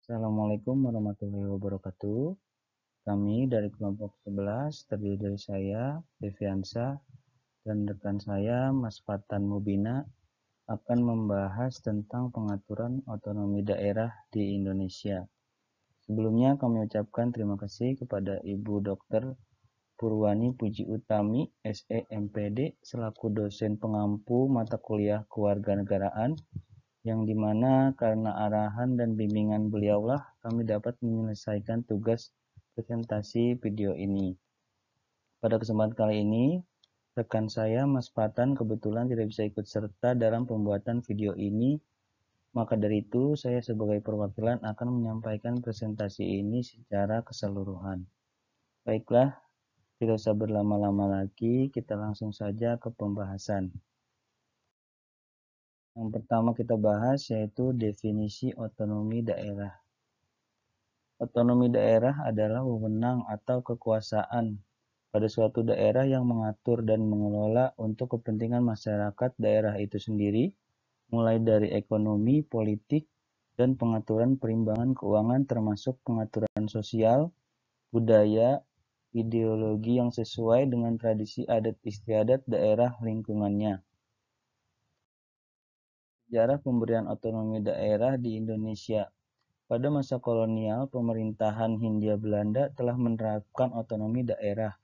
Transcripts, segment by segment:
Assalamualaikum warahmatullahi wabarakatuh. Kami dari kelompok 11 terdiri dari saya, Deviansa, dan rekan saya, Mas Fatan Mubina, akan membahas tentang pengaturan otonomi daerah di Indonesia. Sebelumnya kami ucapkan terima kasih kepada Ibu Dr. Purwani Puji Utami, SE MPD, selaku dosen pengampu mata kuliah kewarganegaraan, yang dimana karena arahan dan bimbingan beliaulah kami dapat menyelesaikan tugas presentasi video ini. Pada kesempatan kali ini, rekan saya Mas Patan kebetulan tidak bisa ikut serta dalam pembuatan video ini, maka dari itu saya sebagai perwakilan akan menyampaikan presentasi ini secara keseluruhan. Baiklah, tidak usah berlama-lama lagi, kita langsung saja ke pembahasan. Yang pertama kita bahas yaitu definisi otonomi daerah. Otonomi daerah adalah wewenang atau kekuasaan pada suatu daerah yang mengatur dan mengelola untuk kepentingan masyarakat daerah itu sendiri, mulai dari ekonomi, politik, dan pengaturan perimbangan keuangan termasuk pengaturan sosial, budaya, ideologi yang sesuai dengan tradisi adat istiadat daerah lingkungannya. Sejarah pemberian otonomi daerah di Indonesia. Pada masa kolonial, pemerintahan Hindia Belanda telah menerapkan otonomi daerah.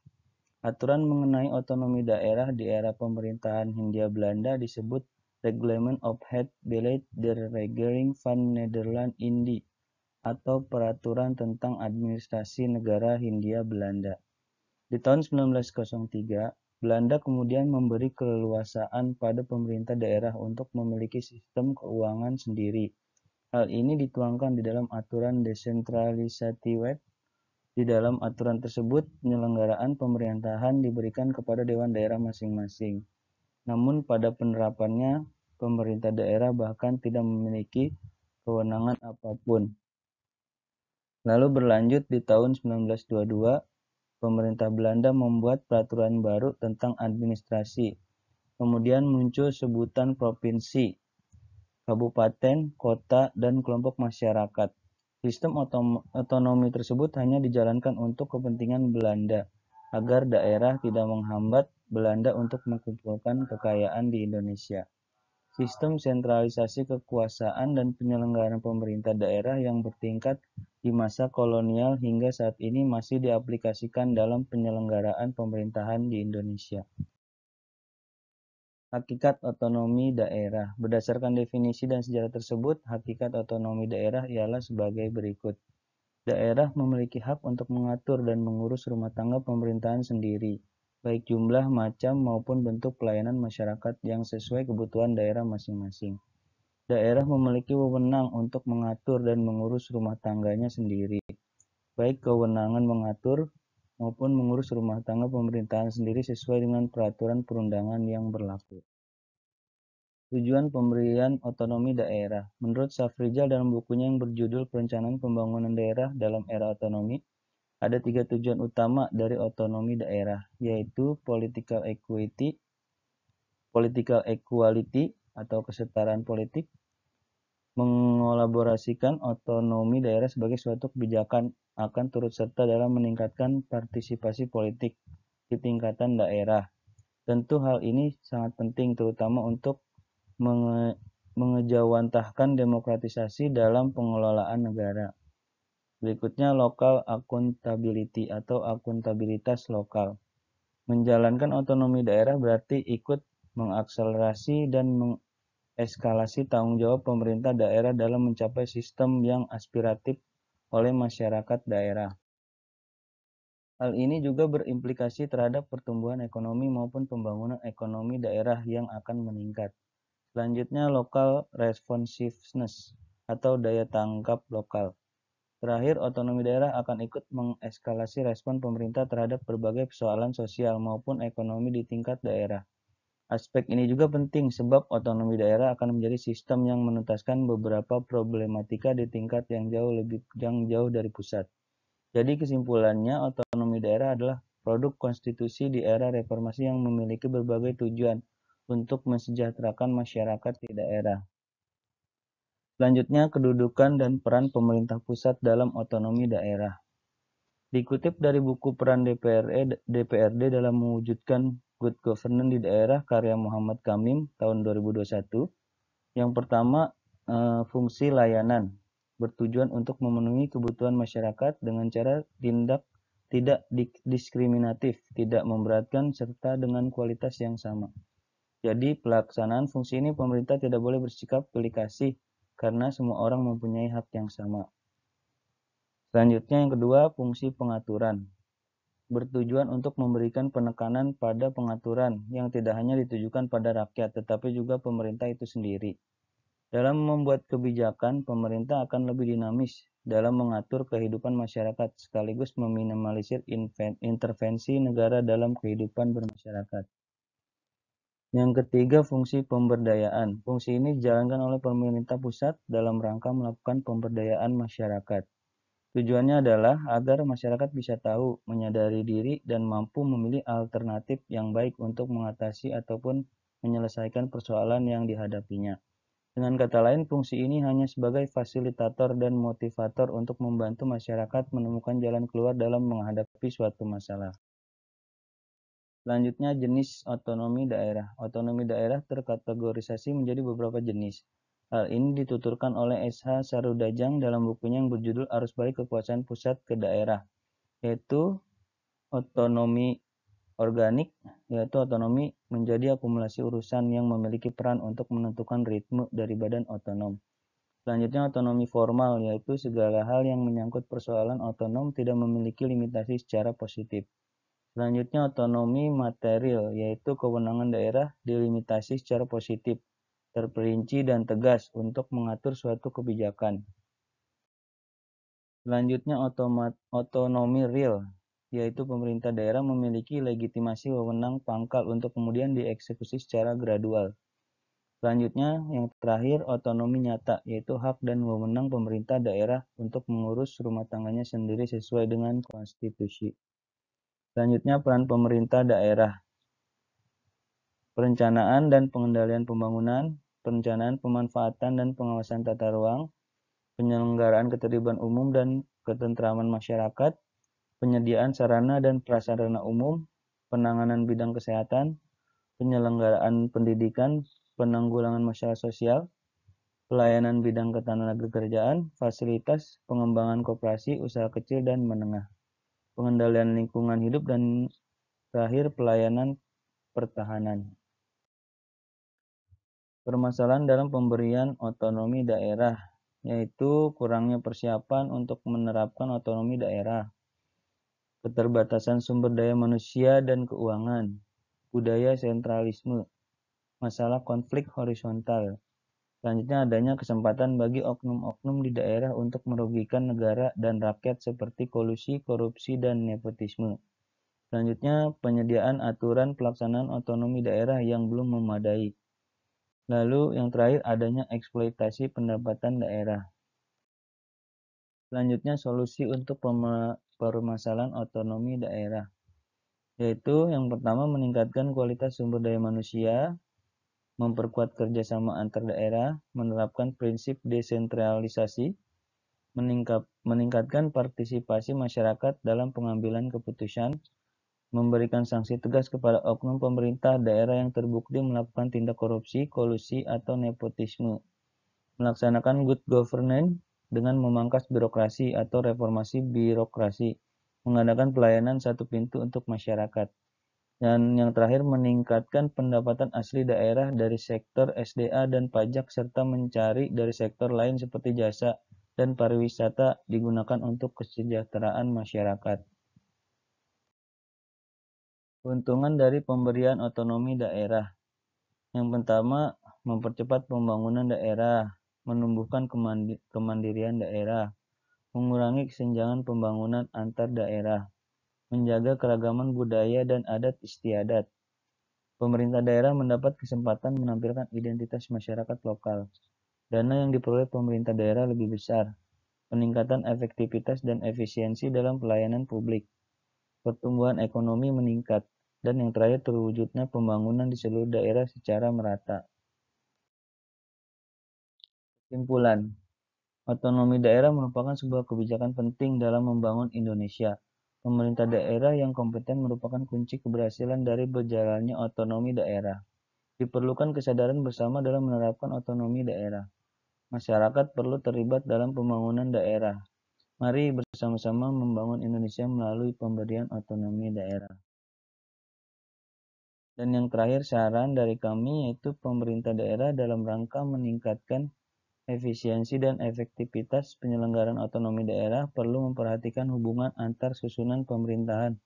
Aturan mengenai otonomi daerah di era pemerintahan Hindia Belanda disebut Reglement of het Beleid der Regering van Nederland-Indië atau Peraturan tentang Administrasi Negara Hindia Belanda. Di tahun 1903, Belanda kemudian memberi keleluasaan pada pemerintah daerah untuk memiliki sistem keuangan sendiri. Hal ini dituangkan di dalam aturan Desentralisatiewet. Di dalam aturan tersebut, penyelenggaraan pemerintahan diberikan kepada dewan daerah masing-masing. Namun pada penerapannya, pemerintah daerah bahkan tidak memiliki kewenangan apapun. Lalu berlanjut di tahun 1922, pemerintah Belanda membuat peraturan baru tentang administrasi. Kemudian muncul sebutan provinsi, kabupaten, kota, dan kelompok masyarakat. Sistem otonomi tersebut hanya dijalankan untuk kepentingan Belanda, agar daerah tidak menghambat Belanda untuk mengumpulkan kekayaan di Indonesia. Sistem sentralisasi kekuasaan dan penyelenggaraan pemerintah daerah yang bertingkat di masa kolonial hingga saat ini masih diaplikasikan dalam penyelenggaraan pemerintahan di Indonesia. Hakikat otonomi daerah. Berdasarkan definisi dan sejarah tersebut, hakikat otonomi daerah ialah sebagai berikut. Daerah memiliki hak untuk mengatur dan mengurus rumah tangga pemerintahan sendiri, baik jumlah, macam, maupun bentuk pelayanan masyarakat yang sesuai kebutuhan daerah masing-masing. Daerah memiliki wewenang untuk mengatur dan mengurus rumah tangganya sendiri, baik kewenangan mengatur maupun mengurus rumah tangga pemerintahan sendiri sesuai dengan peraturan perundangan yang berlaku. Tujuan pemberian otonomi daerah. Menurut Safrizal dalam bukunya yang berjudul Perencanaan Pembangunan Daerah dalam Era Otonomi, ada 3 tujuan utama dari otonomi daerah, yaitu political equality atau kesetaraan politik, mengolaborasikan otonomi daerah sebagai suatu kebijakan akan turut serta dalam meningkatkan partisipasi politik di tingkatan daerah. Tentu hal ini sangat penting terutama untuk mengejawantahkan demokratisasi dalam pengelolaan negara. Berikutnya local accountability atau akuntabilitas lokal. Menjalankan otonomi daerah berarti ikut mengakselerasi dan mengeskalasi tanggung jawab pemerintah daerah dalam mencapai sistem yang aspiratif oleh masyarakat daerah. Hal ini juga berimplikasi terhadap pertumbuhan ekonomi maupun pembangunan ekonomi daerah yang akan meningkat. Selanjutnya local responsiveness atau daya tangkap lokal. Terakhir, otonomi daerah akan ikut mengeskalasi respon pemerintah terhadap berbagai persoalan sosial maupun ekonomi di tingkat daerah. Aspek ini juga penting sebab otonomi daerah akan menjadi sistem yang menuntaskan beberapa problematika di tingkat yang jauh dari pusat. Jadi kesimpulannya, otonomi daerah adalah produk konstitusi di era reformasi yang memiliki berbagai tujuan untuk mensejahterakan masyarakat di daerah. Selanjutnya, kedudukan dan peran pemerintah pusat dalam otonomi daerah. Dikutip dari buku Peran DPRD dalam mewujudkan Good Governance di Daerah karya Muhammad Kamim tahun 2021, yang pertama, fungsi layanan bertujuan untuk memenuhi kebutuhan masyarakat dengan cara tidak diskriminatif, tidak memberatkan, serta dengan kualitas yang sama. Jadi, pelaksanaan fungsi ini pemerintah tidak boleh bersikap pilih kasih karena semua orang mempunyai hak yang sama. Selanjutnya yang kedua, fungsi pengaturan. Bertujuan untuk memberikan penekanan pada pengaturan yang tidak hanya ditujukan pada rakyat, tetapi juga pemerintah itu sendiri. Dalam membuat kebijakan, pemerintah akan lebih dinamis dalam mengatur kehidupan masyarakat, sekaligus meminimalisir intervensi negara dalam kehidupan bermasyarakat. Yang ketiga, fungsi pemberdayaan. Fungsi ini dijalankan oleh pemerintah pusat dalam rangka melakukan pemberdayaan masyarakat. Tujuannya adalah agar masyarakat bisa tahu, menyadari diri, dan mampu memilih alternatif yang baik untuk mengatasi ataupun menyelesaikan persoalan yang dihadapinya. Dengan kata lain, fungsi ini hanya sebagai fasilitator dan motivator untuk membantu masyarakat menemukan jalan keluar dalam menghadapi suatu masalah. Selanjutnya, jenis otonomi daerah. Otonomi daerah terkategorisasi menjadi beberapa jenis. Hal ini dituturkan oleh S.H. Sarudajang dalam bukunya yang berjudul Arus Balik Kekuasaan Pusat ke Daerah, yaitu otonomi organik, yaitu otonomi menjadi akumulasi urusan yang memiliki peran untuk menentukan ritme dari badan otonom. Selanjutnya, otonomi formal, yaitu segala hal yang menyangkut persoalan otonom tidak memiliki limitasi secara positif. Selanjutnya, otonomi material, yaitu kewenangan daerah dilimitasi secara positif, terperinci dan tegas untuk mengatur suatu kebijakan. Selanjutnya, otonomi real, yaitu pemerintah daerah memiliki legitimasi wewenang pangkal untuk kemudian dieksekusi secara gradual. Selanjutnya, yang terakhir, otonomi nyata, yaitu hak dan wewenang pemerintah daerah untuk mengurus rumah tangganya sendiri sesuai dengan konstitusi. Selanjutnya, peran pemerintah daerah. Perencanaan dan pengendalian pembangunan, perencanaan pemanfaatan dan pengawasan tata ruang, penyelenggaraan ketertiban umum dan ketentraman masyarakat, penyediaan sarana dan prasarana umum, penanganan bidang kesehatan, penyelenggaraan pendidikan, penanggulangan masalah sosial, pelayanan bidang ketenagakerjaan, fasilitas, pengembangan koperasi, usaha kecil dan menengah, pengendalian lingkungan hidup, dan terakhir pelayanan pertahanan. Permasalahan dalam pemberian otonomi daerah, yaitu kurangnya persiapan untuk menerapkan otonomi daerah, keterbatasan sumber daya manusia dan keuangan, budaya sentralisme, masalah konflik horizontal. Selanjutnya, adanya kesempatan bagi oknum-oknum di daerah untuk merugikan negara dan rakyat seperti kolusi, korupsi, dan nepotisme. Selanjutnya, penyediaan aturan pelaksanaan otonomi daerah yang belum memadai. Lalu yang terakhir, adanya eksploitasi pendapatan daerah. Selanjutnya, solusi untuk permasalahan otonomi daerah, yaitu yang pertama, meningkatkan kualitas sumber daya manusia, memperkuat kerjasama antar daerah, menerapkan prinsip desentralisasi, meningkatkan partisipasi masyarakat dalam pengambilan keputusan, memberikan sanksi tegas kepada oknum pemerintah daerah yang terbukti melakukan tindak korupsi, kolusi, atau nepotisme, melaksanakan good governance dengan memangkas birokrasi atau reformasi birokrasi, mengadakan pelayanan satu pintu untuk masyarakat, dan yang terakhir meningkatkan pendapatan asli daerah dari sektor SDA dan pajak serta mencari dari sektor lain seperti jasa dan pariwisata digunakan untuk kesejahteraan masyarakat. Keuntungan dari pemberian otonomi daerah. Yang pertama, mempercepat pembangunan daerah, menumbuhkan kemandirian daerah, mengurangi kesenjangan pembangunan antar daerah, menjaga keragaman budaya dan adat istiadat. Pemerintah daerah mendapat kesempatan menampilkan identitas masyarakat lokal. Dana yang diperoleh pemerintah daerah lebih besar, peningkatan efektivitas dan efisiensi dalam pelayanan publik, pertumbuhan ekonomi meningkat, dan yang terakhir terwujudnya pembangunan di seluruh daerah secara merata. Kesimpulan, otonomi daerah merupakan sebuah kebijakan penting dalam membangun Indonesia. Pemerintah daerah yang kompeten merupakan kunci keberhasilan dari berjalannya otonomi daerah. Diperlukan kesadaran bersama dalam menerapkan otonomi daerah. Masyarakat perlu terlibat dalam pembangunan daerah. Mari bersama-sama membangun Indonesia melalui pemberian otonomi daerah. Dan yang terakhir, saran dari kami yaitu pemerintah daerah dalam rangka meningkatkan efisiensi dan efektivitas penyelenggaraan otonomi daerah perlu memperhatikan hubungan antar susunan pemerintahan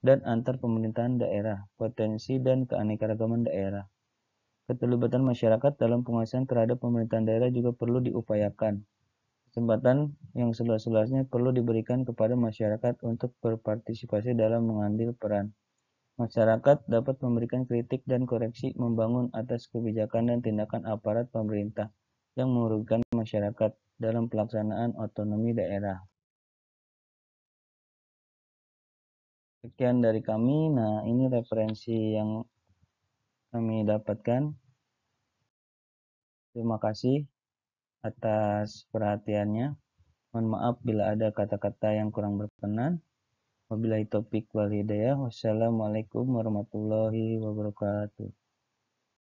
dan antar pemerintahan daerah, potensi dan keanekaragaman daerah. Keterlibatan masyarakat dalam penguasaan terhadap pemerintahan daerah juga perlu diupayakan. Kesempatan yang seluas-luasnya perlu diberikan kepada masyarakat untuk berpartisipasi dalam mengambil peran. Masyarakat dapat memberikan kritik dan koreksi membangun atas kebijakan dan tindakan aparat pemerintah yang merugikan masyarakat dalam pelaksanaan otonomi daerah. Sekian dari kami. Nah, ini referensi yang kami dapatkan. Terima kasih atas perhatiannya. Mohon maaf bila ada kata-kata yang kurang berkenan. Wabillahi taufik wal hidayah. Wassalamualaikum warahmatullahi wabarakatuh.